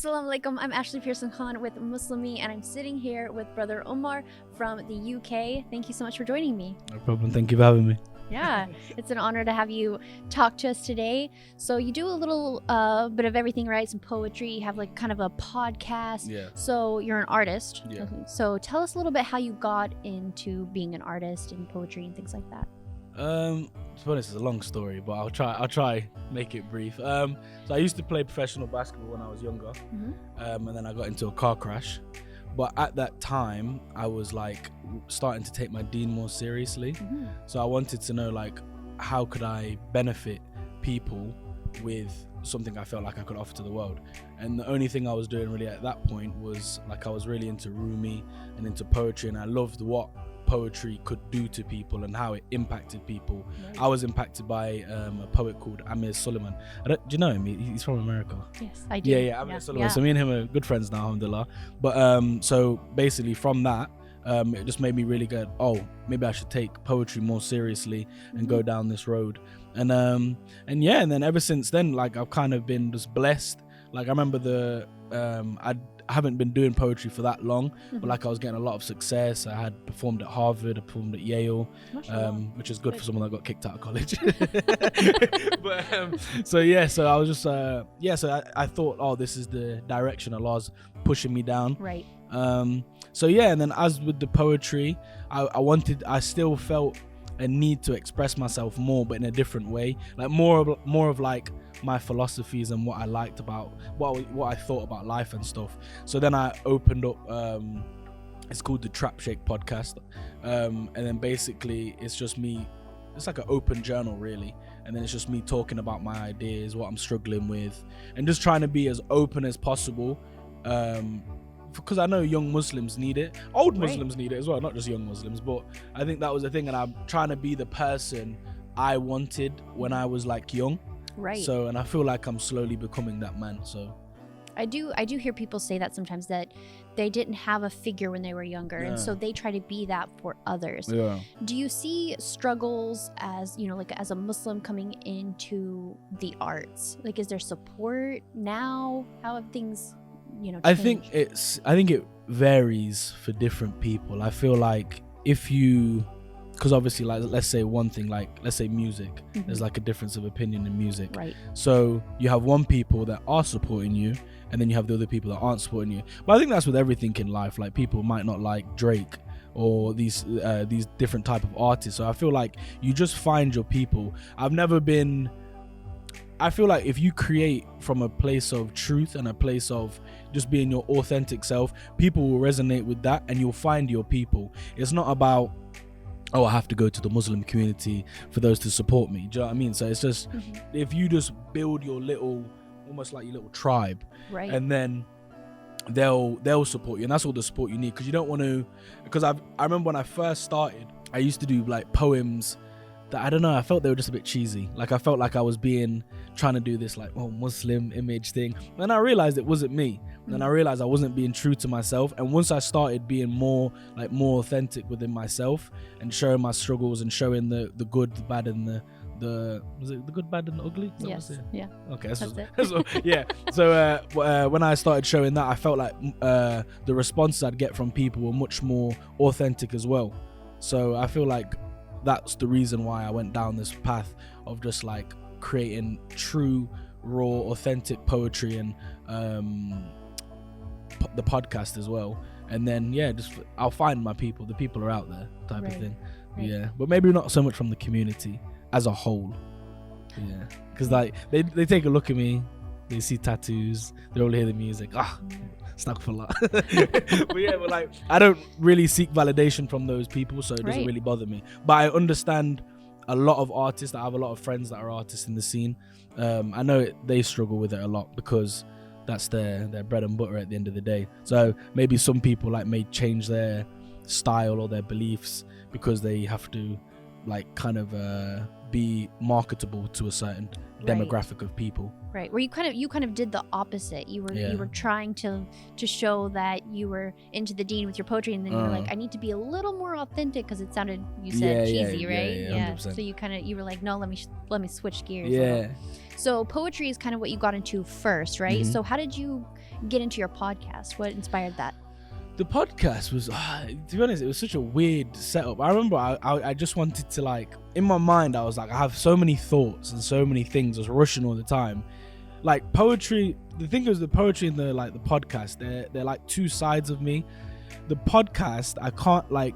Assalamu alaikum. I'm Ashley Pearson Khan with Muslimi, and I'm sitting here with brother Omar from the UK. Thank you so much for joining me. No problem. Thank you for having me. Yeah, it's an honor to have you talk to us today. So you do a little bit of everything, right? Some poetry. You have like kind of a podcast. Yeah. So you're an artist. Yeah. So tell us a little bit how you got into being an artist and poetry and things like that. To be honest, it's a long story, but I'll try make it brief. So I used to play professional basketball when I was younger, and then I got into a car crash. But at that time, I was like starting to take my deen more seriously. So I wanted to know like how could I benefit people with something I felt like I could offer to the world. And the only thing I was doing really at that point was like I was really into Rumi and into poetry, and I loved what poetry could do to people and how it impacted people. Right. I was impacted by a poet called Amir Suleiman. Do you know him? He's from America. Yes, I do. Yeah, Amir Suleiman. Yeah. So me and him are good friends now, alhamdulillah. But so basically from that, it just made me really go, oh, maybe I should take poetry more seriously and go down this road. And then ever since then, like I've kind of been just blessed. Like I remember I haven't been doing poetry for that long, but like I was getting a lot of success. I had performed at Harvard, I performed at Yale, which is good for someone that got kicked out of college. But so I was just so I thought, oh, this is the direction Allah's pushing me down. Right. And then as with the poetry, I still felt a need to express myself more, but in a different way, like more of like my philosophies and what I liked about what I thought about life and stuff. So then I opened up it's called the Trap Shake Podcast, and then basically it's just me, it's like an open journal really, and then it's just me talking about my ideas, what I'm struggling with, and just trying to be as open as possible, because I know young Muslims need it, old Muslims need it as well, not just young Muslims. But I think that was the thing, and I'm trying to be the person I wanted when I was like young. Right. So, and I feel like I'm slowly becoming that man. So I do hear people say that sometimes, that they didn't have a figure when they were younger, and so they try to be that for others. Yeah. Do you see struggles as, like as a Muslim coming into the arts? Like, is there support now? How have things changed? I think it varies for different people. I feel like because obviously, like, let's say one thing, like let's say music, there's like a difference of opinion in music. Right. So you have one people that are supporting you, and then you have the other people that aren't supporting you. But I think that's with everything in life. Like people might not like Drake or these different type of artists. So I feel like you just find your people. I feel like if you create from a place of truth and a place of just being your authentic self, people will resonate with that and you'll find your people. It's not about, oh, I have to go to the Muslim community for those to support me. Do you know what I mean? So it's just, if you just build your little, almost like your little tribe, right, and then they'll support you, and that's all the support you need. Because you don't want to, because I remember when I first started, I used to do like poems that, I don't know, I felt they were just a bit cheesy. Like I felt like I was trying to do this like Muslim image thing, and I realized it wasn't me. And then I realized I wasn't being true to myself. And once I started being more authentic within myself and showing my struggles and showing the good, the bad, and the was it the good, bad, and the ugly? Yes. Yeah. Okay. That's it. So, yeah. So when I started showing that, I felt like the responses I'd get from people were much more authentic as well. So I feel like that's the reason why I went down this path of just like creating true, raw, authentic poetry, and the podcast as well. And then I'll find my people. The people are out there, type of thing. Right. Yeah, but maybe not so much from the community as a whole. Yeah, because like they take a look at me, they see tattoos, they all hear the music. Stuck for a lot. but like I don't really seek validation from those people, so it doesn't really bother me. But I understand a lot of artists. I have a lot of friends that are artists in the scene. I know they struggle with it a lot because that's their bread and butter at the end of the day. So maybe some people like may change their style or their beliefs because they have to like kind of be marketable to a certain demographic of people. Right, where you kind of did the opposite. You were trying to show that you were into the deen with your poetry, and then you were like, I need to be a little more authentic because it sounded, you said cheesy, right? Yeah. So you were like, no, let me switch gears. Yeah. So poetry is kind of what you got into first, right? Mm-hmm. So how did you get into your podcast? What inspired that? The podcast was, to be honest, it was such a weird setup. I remember I just wanted to, like, in my mind, I was like, I have so many thoughts and so many things. I was rushing all the time. Like poetry, the thing is, the poetry and the podcast, they're like two sides of me. The podcast,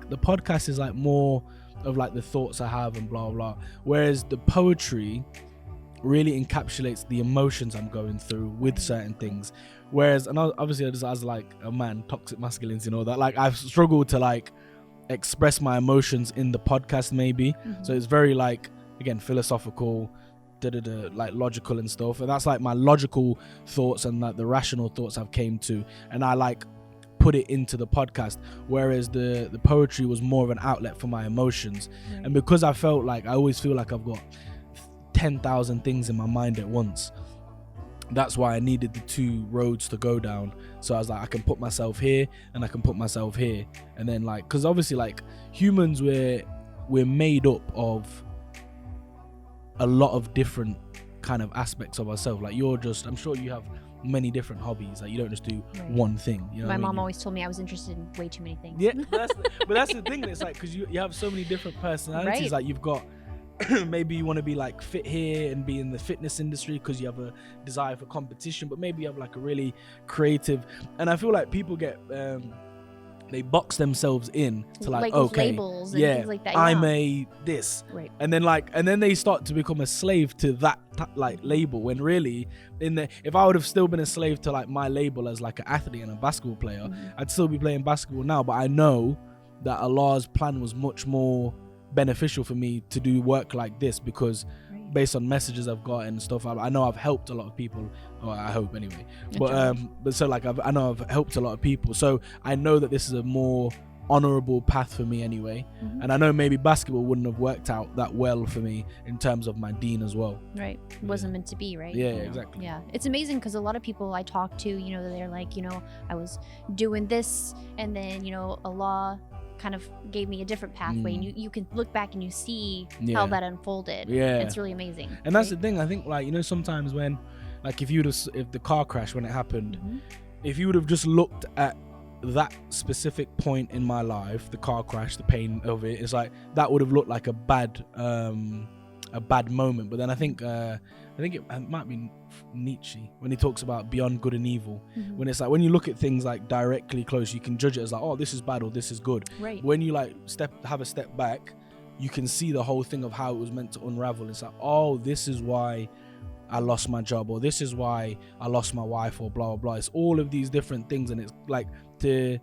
the podcast is like more of like the thoughts I have and blah, blah. Whereas the poetry really encapsulates the emotions I'm going through with certain things. Whereas, and obviously as like a man, toxic masculinity and all that, like I've struggled to like express my emotions in the podcast maybe. Mm-hmm. So it's very like, again, philosophical, like logical and stuff. And that's like my logical thoughts and like the rational thoughts I've came to. And I like put it into the podcast. Whereas the poetry was more of an outlet for my emotions. Right. And because I felt like, I always feel like I've got 10,000 things in my mind at once. That's why I needed the two roads to go down. So I was like, I can put myself here and I can put myself here. And then like, because obviously like humans, we're made up of a lot of different kind of aspects of ourselves. Like I'm sure you have many different hobbies. Like you don't just do one thing. You know my mom always told me I was interested in way too many things. Yeah, but that's the thing. It's like, because you have so many different personalities. Right. Like you've got, maybe you want to be like fit here and be in the fitness industry because you have a desire for competition, but maybe you have like a really creative, and I feel like people get they box themselves in to like okay, labels and things like that. I'm a this, right? And then they start to become a slave to that like label, when really if I would have still been a slave to like my label as like an athlete and a basketball player, mm-hmm. I'd still be playing basketball now. But I know that Allah's plan was much more beneficial for me to do work like this, because based on messages I've got and stuff, I know I've helped a lot of people, or I hope anyway, but so like I know I've helped a lot of people, so I know that this is a more honorable path for me anyway. Mm-hmm. And I know maybe basketball wouldn't have worked out that well for me in terms of my deen as well. Right. It wasn't meant to be, right? Yeah, exactly. Yeah. It's amazing because a lot of people I talk to, they're like, I was doing this and then, Allah kind of gave me a different pathway, and you can look back and you see how that unfolded. Yeah, it's really amazing. And that's the thing. I think like sometimes when like if the car crash when it happened, mm-hmm. if you would have just looked at that specific point in my life, the car crash, the pain of it, it's like that would have looked like a bad moment. But then I think it might be Nietzsche when he talks about beyond good and evil, mm-hmm. when it's like when you look at things like directly close, you can judge it as like, oh, this is bad or this is good. Right. When you like have a step back, you can see the whole thing of how it was meant to unravel. It's like, oh, this is why I lost my job, or this is why I lost my wife, or blah blah blah. It's all of these different things, and it's like to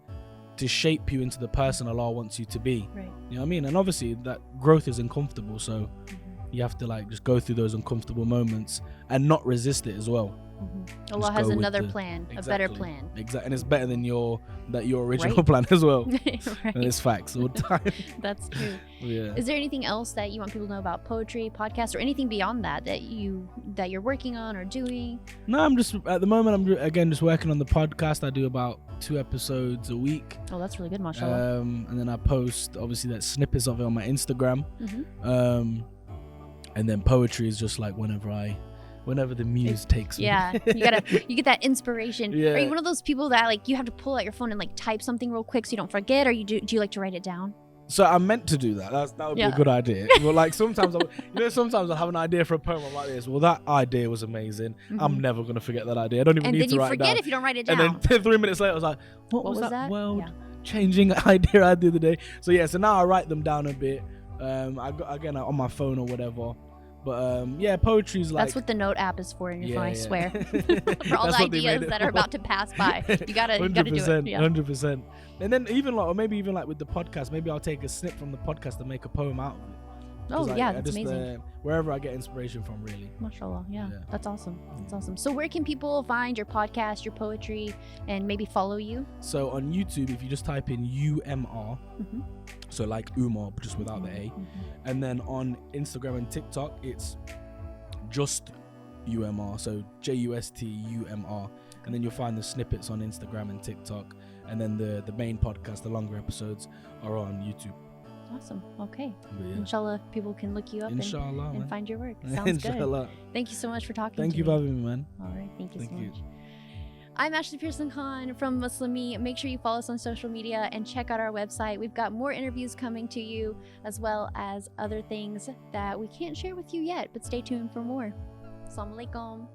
shape you into the person Allah wants you to be. Right. You know what I mean? And obviously that growth is uncomfortable, so mm-hmm. you have to like just go through those uncomfortable moments and not resist it as well. Mm-hmm. Allah has another plan, a better plan. Exactly, and it's better than your original plan as well. Right. And it's facts all the time. That's true. Yeah. Is there anything else that you want people to know about poetry, podcast, or anything beyond that you're working on or doing? No, I'm just at the moment. I'm just working on the podcast. I do about 2 episodes a week. Oh, that's really good, mashallah. And then I post obviously that snippets of it on my Instagram. Mm-hmm. And then poetry is just like whenever the muse takes me. Yeah, you get that inspiration. Yeah. Are you one of those people that like you have to pull out your phone and like type something real quick so you don't forget, or do you like to write it down? So I'm meant to do that. That would be a good idea. Well, like sometimes sometimes I'll have an idea for a poem like this. Well, that idea was amazing. Mm-hmm. I'm never gonna forget that idea. I don't even need to write it down. And then you forget if you don't write it down. And then 3 minutes later, I was like, what was that world-changing idea I had the other day? So yeah, so now I write them down a bit. I got again on my phone or whatever. But poetry is like... That's what the note app is for in your phone, I swear. For all the ideas that are about to pass by. You gotta do it. Yeah. 100%. And then even like, or maybe even like with the podcast, maybe I'll take a snip from the podcast and make a poem out of it. Oh, yeah, that's amazing. Wherever I get inspiration from, really. MashaAllah, yeah. That's awesome. That's awesome. So where can people find your podcast, your poetry, and maybe follow you? So on YouTube, if you just type in UMR, mm-hmm. so like Umar, but just without the A. Mm-hmm. And then on Instagram and TikTok, it's just UMR, so JUSTUMR. And then you'll find the snippets on Instagram and TikTok. And then the main podcast, the longer episodes, are on YouTube. Awesome. Okay. Yeah. Inshallah, people can look you up and find your work. Sounds Inshallah. good. Thank you so much for talking to me. Thank you for having me, man. All right. Thank you so much. I'm Ashley Pearson Khan from Muslimi. Make sure you follow us on social media and check out our website. We've got more interviews coming to you, as well as other things that we can't share with you yet, but stay tuned for more. Assalamu alaikum.